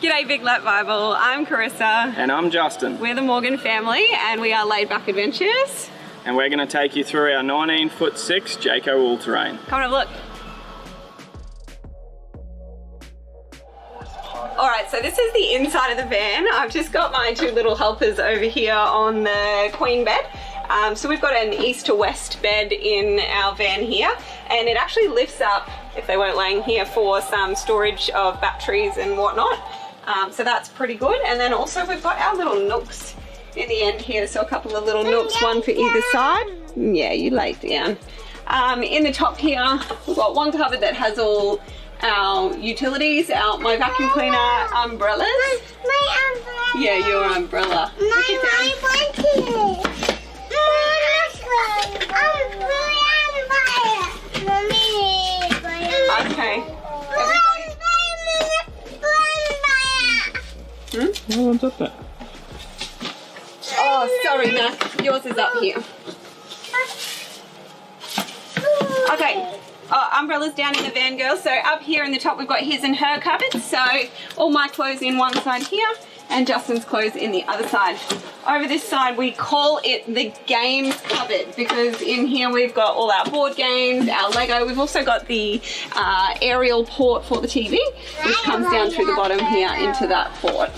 G'day Big Lap Bible, I'm Carissa. And I'm Justin. We're the Morgan family and we are Laid Back Adventures. And we're going to take you through our 19'6" Jayco All-Terrain. Come and have a look. Alright, so this is the inside of the van. I've just got my two little helpers over here on the queen bed. So we've got an east to west bed in our van here, and it actually lifts up, if they weren't laying here, for some storage of batteries and whatnot. So that's pretty good. And then also we've got our little nooks in the end here, so a couple of little nooks, one for either side. Yeah, you laid down. In the top here, we've got one cupboard that has all our utilities, my vacuum cleaner, umbrellas. My umbrella. Yeah, your umbrella. My blanket. Okay. No one's up there. Oh, sorry, Mac. Yours is up here. Okay. Umbrellas down in the van, girls. So up here in the top, we've got his and her cupboards. So all my clothes in one side here, and Justin's clothes in the other side. Over this side, we call it the games cupboard because in here we've got all our board games, our Lego. We've also got the aerial port for the TV, which comes down through the bottom here into that port.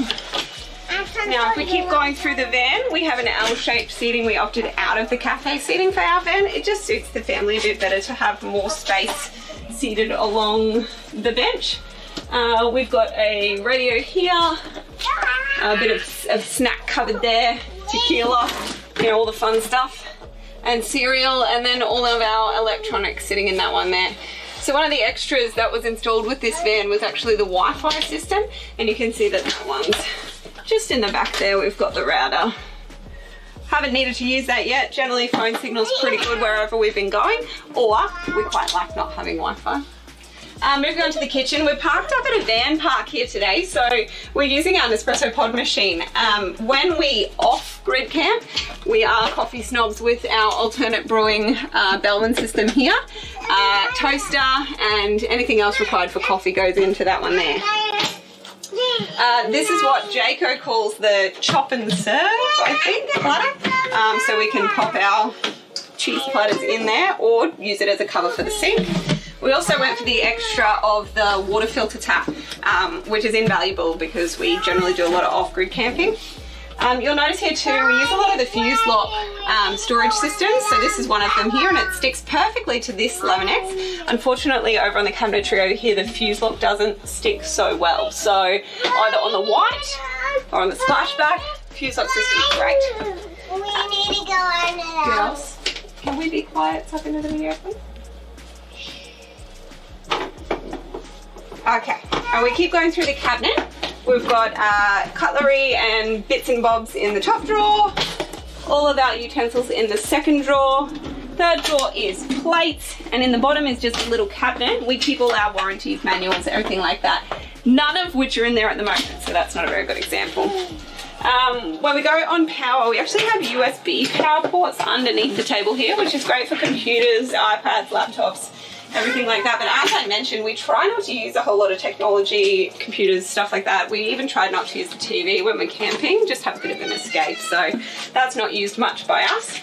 Now, if we keep going through the van, we have an L-shaped seating. We opted out of the cafe seating for our van. It just suits the family a bit better to have more space seated along the bench. We've got a radio here, a bit of snack cupboard there, tequila, you know, all the fun stuff, and cereal, and then all of our electronics sitting in that one there. So one of the extras that was installed with this van was actually the Wi-Fi system, and you can see that that one's just in the back there. We've got the router. Haven't needed to use that yet. Generally phone signal's pretty good wherever we've been going, or we quite like not having Wi-Fi. Moving on to the kitchen, we're parked up at a van park here today, so we're using our Nespresso pod machine. When we off-grid camp, we are coffee snobs with our alternate brewing Bellman system here. Toaster and anything else required for coffee goes into that one there. This is what Jayco calls the chop and serve, I think, platter. So we can pop our cheese platters in there or use it as a cover for the sink. We also went for the extra of the water filter tap, which is invaluable because we generally do a lot of off-grid camping. You'll notice here too, we use a lot of the fuse lock storage systems. So this is one of them here, and it sticks perfectly to this 11X. Unfortunately, over on the cabinetry over here, the fuse lock doesn't stick so well. So either on the white or on the splashback, fuse lock system is great. We need to go under that. Girls, can we be quiet so I can do the video, please? Okay, and we keep going through the cabinet. We've got cutlery and bits and bobs in the top drawer, all of our utensils in the second drawer. Third drawer is plates, and in the bottom is just a little cabinet. We keep all our warranties, manuals, everything like that, none of which are in there at the moment, so that's not a very good example. When we go on power, we actually have USB power ports underneath the table here, which is great for computers, iPads, laptops, everything like that. But as I mentioned, we try not to use a whole lot of technology, computers, stuff like that. We even tried not to use the TV when we're camping, just have a bit of an escape. So that's not used much by us.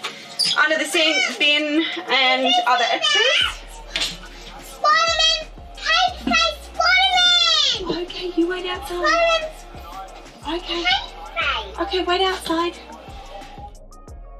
Under the sink, bin and other extras. Spider-Man! Hey, Spider-Man! Okay, you wait outside. Okay. Okay, wait outside.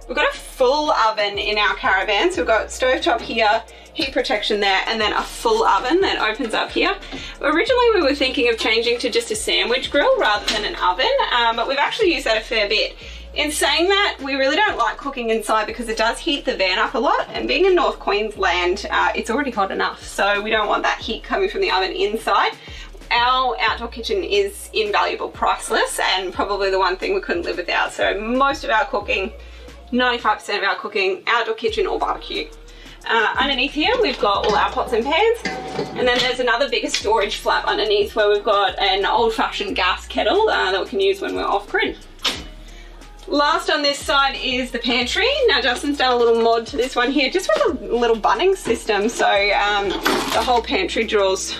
We've got a full oven in our caravan. So we've got stovetop here, heat protection there, and then a full oven that opens up here. Originally we were thinking of changing to just a sandwich grill rather than an oven, but we've actually used that a fair bit. In saying that, we really don't like cooking inside because it does heat the van up a lot, and being in North Queensland, it's already hot enough, so we don't want that heat coming from the oven inside. Our outdoor kitchen is invaluable, priceless, and probably the one thing we couldn't live without. So most of our cooking, 95% of our cooking, outdoor kitchen or barbecue. Underneath here we've got all our pots and pans, and then there's another bigger storage flap underneath where we've got an old-fashioned gas kettle that we can use when we're off-grid. Last on this side is the pantry. Now Justin's done a little mod to this one here, just with a little bunning system, so the whole pantry drawers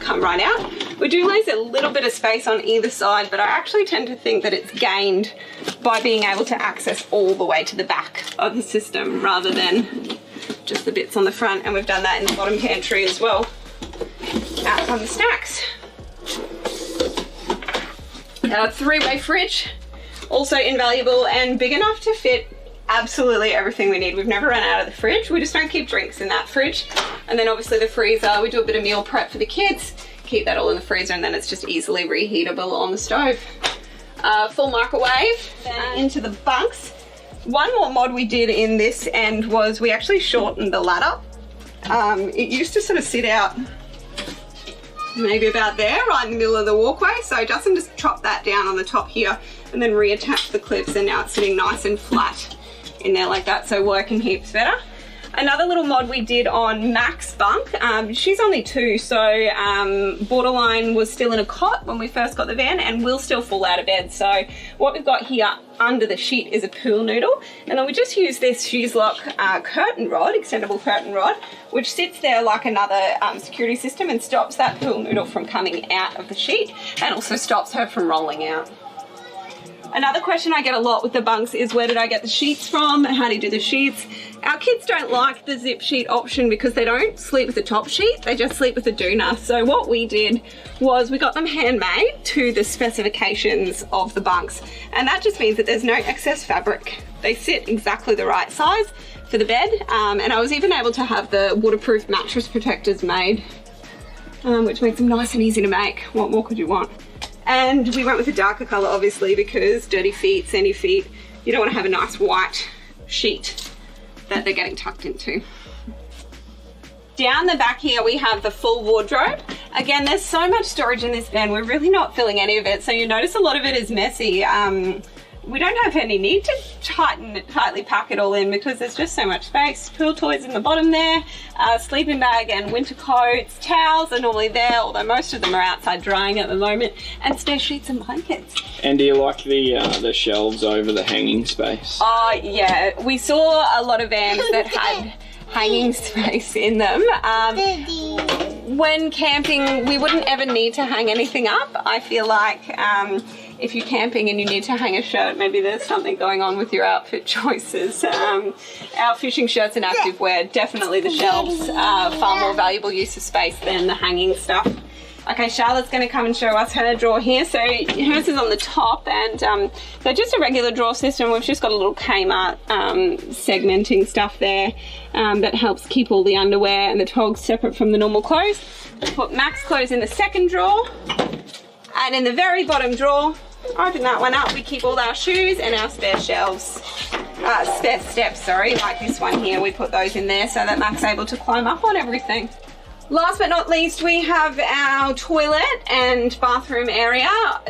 come right out. We do lose a little bit of space on either side, but I actually tend to think that it's gained by being able to access all the way to the back of the system rather than just the bits on the front. And we've done that in the bottom pantry as well. Out come the snacks. Our 3-way fridge, also invaluable and big enough to fit absolutely everything we need. We've never run out of the fridge. We just don't keep drinks in that fridge. And then obviously the freezer, we do a bit of meal prep for the kids, keep that all in the freezer, and then it's just easily reheatable on the stove. Full microwave, then into the bunks. One more mod we did in this end was we actually shortened the ladder. It used to sort of sit out maybe about there, right in the middle of the walkway. So Justin just chopped that down on the top here and then reattached the clips, and now it's sitting nice and flat in there like that, so working heaps better. Another little mod we did on Mac's bunk, she's only 2, so borderline was still in a cot when we first got the van and will still fall out of bed. So what we've got here under the sheet is a pool noodle, and then we just use this Shoes Lock curtain rod, extendable curtain rod, which sits there like another security system and stops that pool noodle from coming out of the sheet and also stops her from rolling out. Another question I get a lot with the bunks is where did I get the sheets from? How do you do the sheets? Our kids don't like the zip sheet option because they don't sleep with the top sheet, they just sleep with the doona. So what we did was we got them handmade to the specifications of the bunks, and that just means that there's no excess fabric. They sit exactly the right size for the bed, and I was even able to have the waterproof mattress protectors made, which makes them nice and easy to make. What more could you want? And we went with a darker colour obviously because dirty feet, sandy feet, you don't want to have a nice white sheet that they're getting tucked into. Down the back here we have the full wardrobe. Again, there's so much storage in this van, we're really not filling any of it, so you notice a lot of it is messy. We don't have any need to tightly pack it all in because there's just so much space. Pool toys in the bottom there, sleeping bag and winter coats, towels are normally there, although most of them are outside drying at the moment, and spare sheets and blankets. And do you like the shelves over the hanging space? Oh yeah, we saw a lot of vans that had hanging space in them. When camping, we wouldn't ever need to hang anything up. I feel like if you're camping and you need to hang a shirt, maybe there's something going on with your outfit choices. Our fishing shirts and activewear, definitely the shelves are far more valuable use of space than the hanging stuff. Okay, Charlotte's going to come and show us her drawer here. So hers is on the top, and so just a regular drawer system. We've just got a little Kmart segmenting stuff there that helps keep all the underwear and the togs separate from the normal clothes. Put Mac's clothes in the second drawer, and in the very bottom drawer, open that one up, we keep all our shoes and our spare shelves. Spare steps, sorry, like this one here, we put those in there so that Mac's able to climb up on everything. Last but not least, we have our toilet and bathroom area.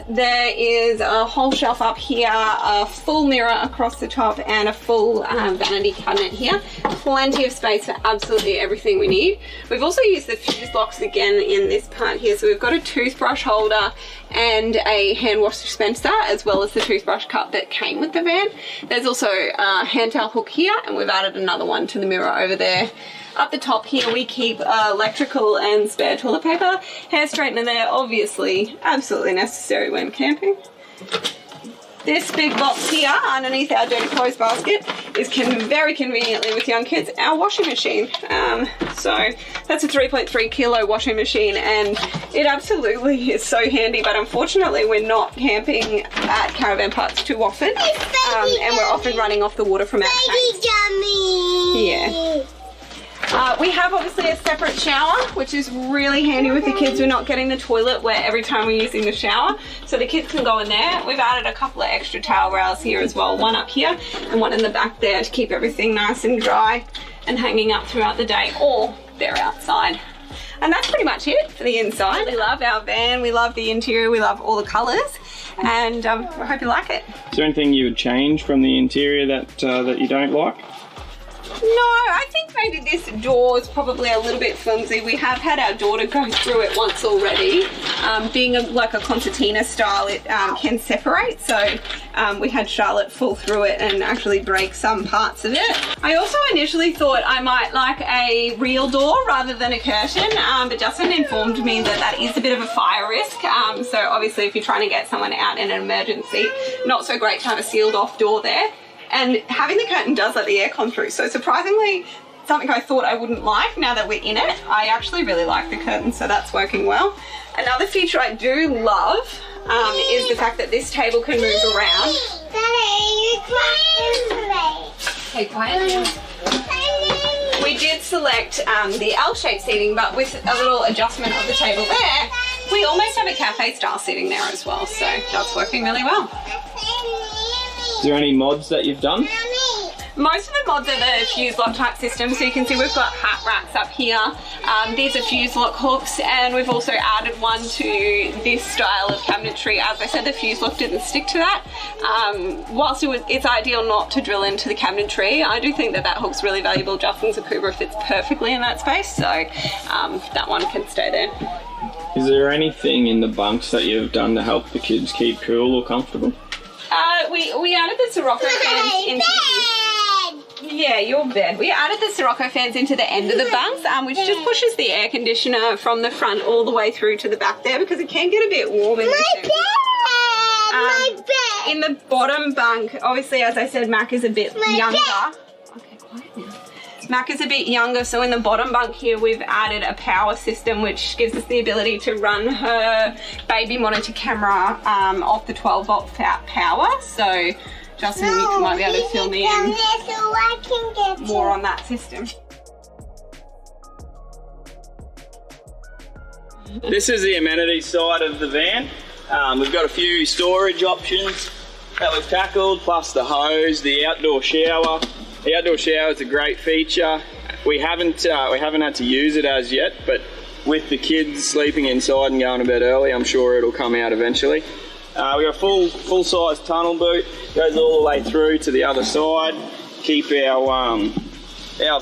There is a whole shelf up here, a full mirror across the top, and a full vanity cabinet here. Plenty of space for absolutely everything we need. We've also used the fuse locks again in this part here. So we've got a toothbrush holder and a hand wash dispenser, as well as the toothbrush cup that came with the van. There's also a hand towel hook here, and we've added another one to the mirror over there. Up the top here we keep electrical and spare toilet paper. Hair straightener there, obviously absolutely necessary when camping. This big box here underneath our dirty clothes basket is very conveniently with young kids our washing machine. So that's a 3.3 kilo washing machine, and it absolutely is so handy, but unfortunately we're not camping at caravan parks too often, and we're often running off the water from our tanks. Yeah. We have obviously a separate shower, which is really handy with the kids. We're not getting the toilet wet every time we're using the shower, so the kids can go in there. We've added a couple of extra towel rails here as well, one up here and one in the back there to keep everything nice and dry and hanging up throughout the day, or they're outside. And that's pretty much it for the inside. We love our van, we love the interior, we love all the colours, and I hope you like it. Is there anything you would change from the interior that you don't like? No, I think maybe this door is probably a little bit flimsy. We have had our daughter go through it once already. Being like a concertina style, it can separate. So we had Charlotte fall through it and actually break some parts of it. I also initially thought I might like a real door rather than a curtain, but Justin informed me that that is a bit of a fire risk. So obviously if you're trying to get someone out in an emergency, not so great to have a sealed off door there. And having the curtain does let the air come through. So surprisingly, something I thought I wouldn't like, now that we're in it, I actually really like the curtain, so that's working well. Another feature I do love is the fact that this table can move around. Okay, quiet. We did select the L-shaped seating, but with a little adjustment of the table there, we almost have a cafe style seating there as well, so that's working really well. Is there any mods that you've done? Most of the mods are the fuse lock type system, so you can see we've got hat racks up here. These are fuse lock hooks, and we've also added one to this style of cabinetry. As I said, the fuse lock didn't stick to that. Whilst it's ideal not to drill into the cabinetry, I do think that hook's really valuable. Justin's Akubra fits perfectly in that space, so that one can stay there. Is there anything in the bunks that you've done to help the kids keep cool or comfortable? We added the Sirocco fans into your bed. We added the Sirocco fans into the end of the bunks, which just pushes the air conditioner from the front all the way through to the back there, because it can get a bit warm in My this. bed! In the bottom bunk, obviously, as I said, Mac is a bit younger. Okay, quiet now. Mac is a bit younger, so in the bottom bunk here we've added a power system which gives us the ability to run her baby monitor camera off the 12-volt power. So Justin, you might be able to fill me in more on that system. This is the amenity side of the van. We've got a few storage options that we've tackled, plus the hose, the outdoor shower. The outdoor shower is a great feature. We haven't had to use it as yet, but with the kids sleeping inside and going to bed early, I'm sure it'll come out eventually. We got a full-size tunnel boot, goes all the way through to the other side. Keep our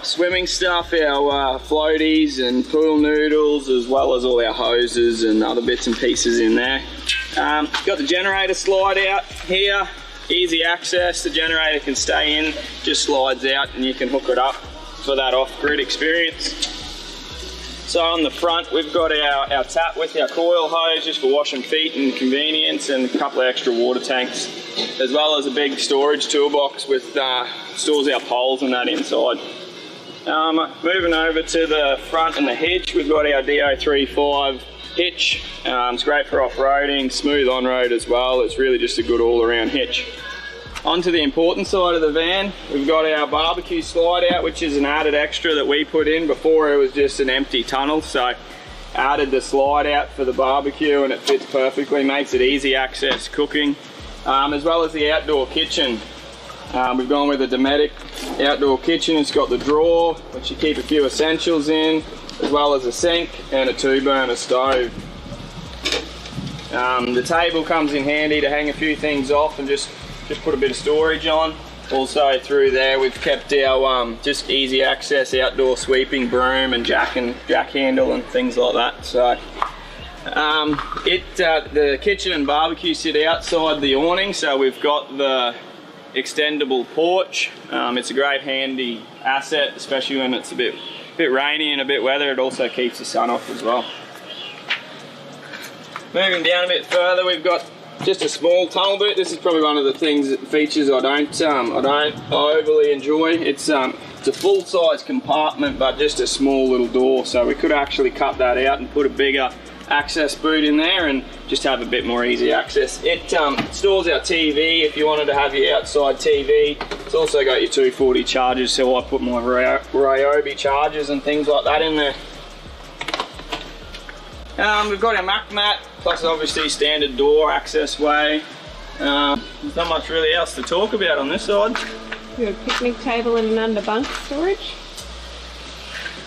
swimming stuff, our floaties and pool noodles, as well as all our hoses and other bits and pieces in there. Got the generator slide out here. Easy access, the generator can stay in, just slides out and you can hook it up for that off-grid experience. So on the front we've got our tap with our coil hose just for washing feet and convenience, and a couple of extra water tanks, as well as a big storage toolbox with stores our poles and that inside. Moving over to the front and the hitch, we've got our DO35 hitch. It's great for off-roading, smooth on-road as well. It's really just a good all-around hitch. Onto the important side of the van, we've got our barbecue slide out, which is an added extra that we put in. Before it was just an empty tunnel, so added the slide out for the barbecue and it fits perfectly, makes it easy access cooking, as well as the outdoor kitchen. We've gone with a Dometic outdoor kitchen. It's got the drawer, which you keep a few essentials in, as well as a sink and a 2-burner stove. The table comes in handy to hang a few things off and just put a bit of storage on. Also through there we've kept our just easy access outdoor sweeping broom and jack handle and things like that. So the kitchen and barbecue sit outside the awning, so we've got the extendable porch. It's a great handy asset, especially when it's a bit rainy and a bit weather. It also keeps the sun off as well. Moving down a bit further, we've got just a small tunnel boot. This is probably one of the features I don't overly enjoy. It's a full-size compartment, but just a small little door. So we could actually cut that out and put a bigger access boot in there and just have a bit more easy access. It stores our TV if you wanted to have your outside TV. It's also got your 240 chargers, so I put my Ryobi chargers and things like that in there. We've got our Mac mat, plus obviously standard door access way. There's not much really else to talk about on this side. We have a picnic table and an under bunk storage.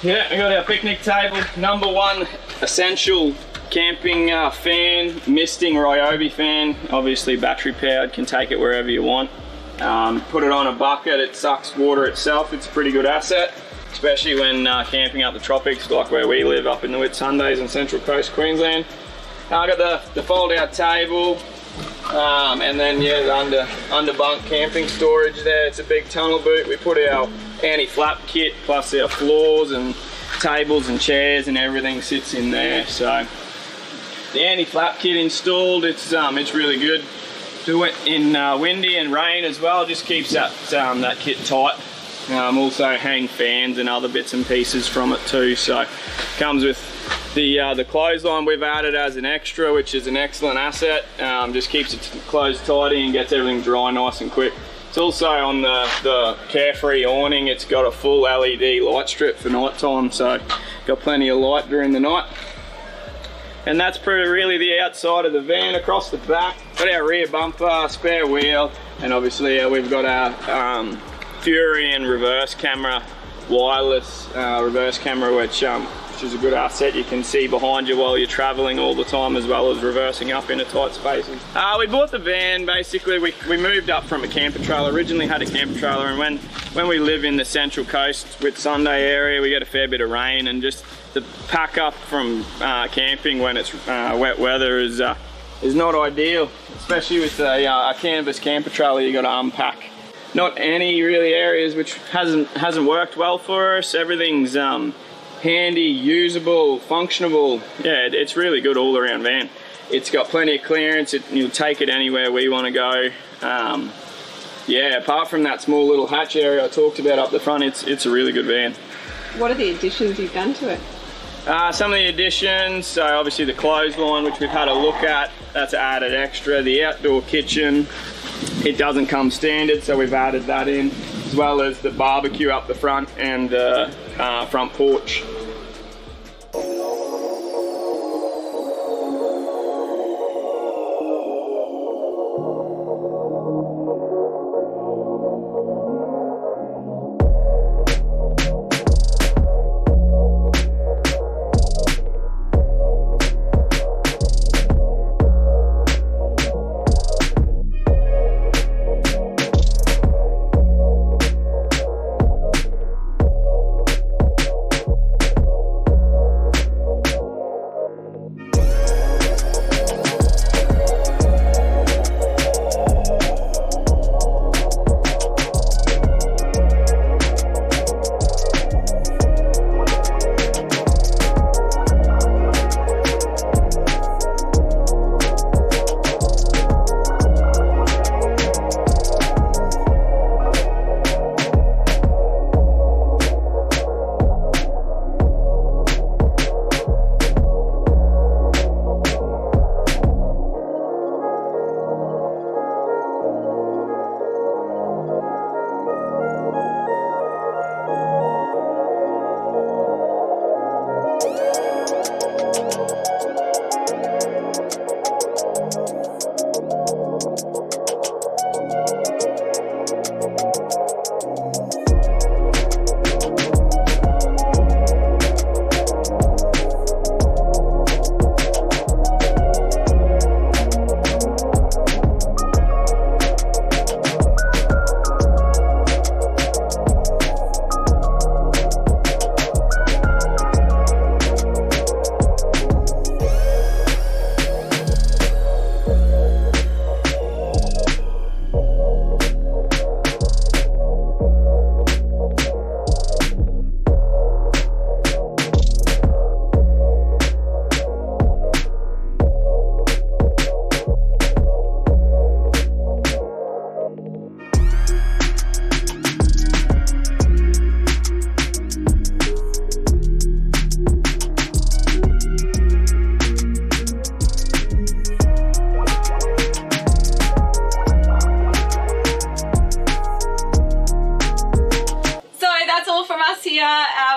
Yeah, we got our picnic table, number one essential camping fan, misting Ryobi fan, obviously battery powered, can take it wherever you want. Put it on a bucket, it sucks water itself. It's a pretty good asset, especially when camping up the tropics like where we live up in the Whitsundays and Central Coast Queensland. I got the fold out table, and then yeah, the under bunk camping storage there. It's a big tunnel boot. We put our anti-flap kit plus our floors and tables and chairs and everything sits in there. So the anti-flap kit installed, it's really good. Do it in windy and rain as well, just keeps that kit tight. Also hang fans and other bits and pieces from it too. So comes with the clothesline we've added as an extra, which is an excellent asset. Just keeps it closed tidy and gets everything dry nice and quick. It's also on the Carefree awning. It's got a full LED light strip for night time, so got plenty of light during the night. And that's really the outside of the van. Across the back, got our rear bumper, spare wheel, and obviously we've got our Fury and reverse camera, wireless reverse camera, which is a good asset. You can see behind you while you're traveling all the time, as well as reversing up into tight spaces. We bought the van, basically we moved up from a camper trailer. Originally had a camper trailer, and when we live in the Central Coast Whitsunday area, we get a fair bit of rain, and just the pack up from camping when it's wet weather is not ideal, especially with a canvas camper trailer. You got to unpack. Not any really areas, which hasn't worked well for us. Everything's handy, usable, functionable. Yeah, it's really good all around van. It's got plenty of clearance. You'll take it anywhere we want to go. Yeah, apart from that small little hatch area I talked about up the front, it's a really good van. What are the additions you've done to it? Some of the additions, so obviously the clothesline, which we've had a look at, that's added extra. The outdoor kitchen, it doesn't come standard, so we've added that in, as well as the barbecue up the front and front porch.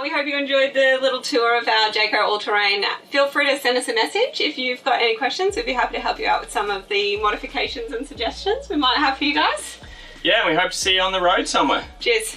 We hope you enjoyed the little tour of our Jayco All-Terrain. Feel free to send us a message if you've got any questions. We'd be happy to help you out with some of the modifications and suggestions we might have for you guys. Yeah, we hope to see you on the road somewhere. Cheers.